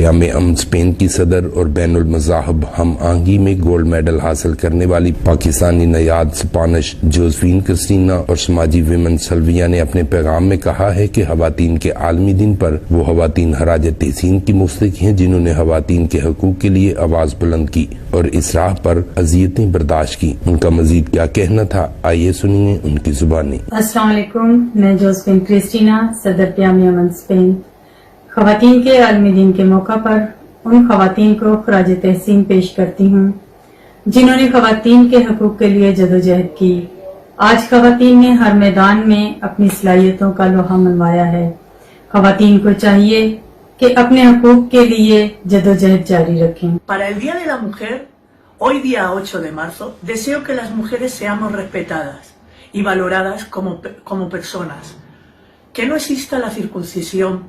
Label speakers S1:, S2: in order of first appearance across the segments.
S1: प्याम अमन स्पेन की सदर और बैनुल मज़ाहब हम आहंगी में गोल्ड मेडल हासिल करने वाली पाकिस्तानी नयाद स्पानिश जोसेफिन क्रिस्टीना और समाजी विमन सल्विया ने अपने पैगाम में कहा है कि खवातीन के आलमी दिन पर वो खवातीन हराज तहसीन की मुस्तहिक हैं जिन्होंने खवातीन के हकूक के लिए आवाज बुलंद की और इस राह पर अजियतें बर्दाश्त की। उनका मजीद क्या कहना था, आइए सुनिए उनकी जुबानी।
S2: अस्सलाम वालेकुम, मैं जोसेफिन क्रिस्टीना, सदर प्याम अमन स्पेन। खवातीन के आलमी दिन के मौका पर उन खवातीन को खराज तहसीन पेश करती हूँ जिन्होंने खवातीन के हकूक के लिए जदोजहद की। आज खवातीन ने हर मैदान में अपनी सलाहियतों का लोहा मनवाया है। खवातीन को चाहिए que अपने हकूक के लिए जदोजहद जारी रखें।
S3: Para el Día de la Mujer, hoy día 8 de marzo, deseo que las mujeres seamos respetadas y valoradas como personas. Que no exista la circuncisión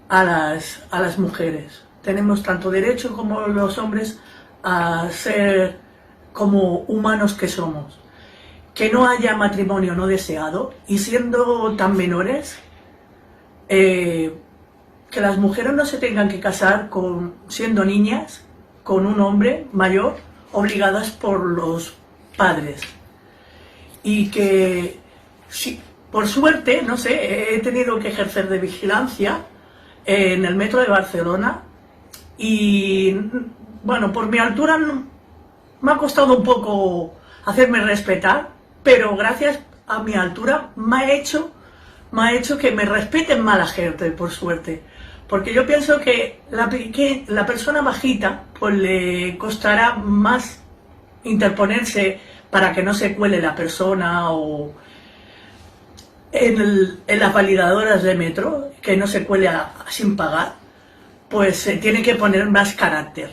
S3: a las mujeres. Tenemos tanto derecho como los hombres a ser como humanos que somos. Que no haya matrimonio no deseado y siendo tan menores, que las mujeres no se tengan que casar siendo niñas con un hombre mayor obligadas por los padres. Y que, sí, por suerte, no sé, he tenido que ejercer de vigilancia en el metro de Barcelona y, bueno, por mi altura me ha costado un poco hacerme respetar, pero gracias a mi altura me ha hecho que me respeten más la gente, por suerte. Porque yo pienso que la persona bajita pues le costará más interponerse para que no se cuele la persona o en las validadoras de metro, que no se cuele sin pagar, pues se tiene que poner más carácter.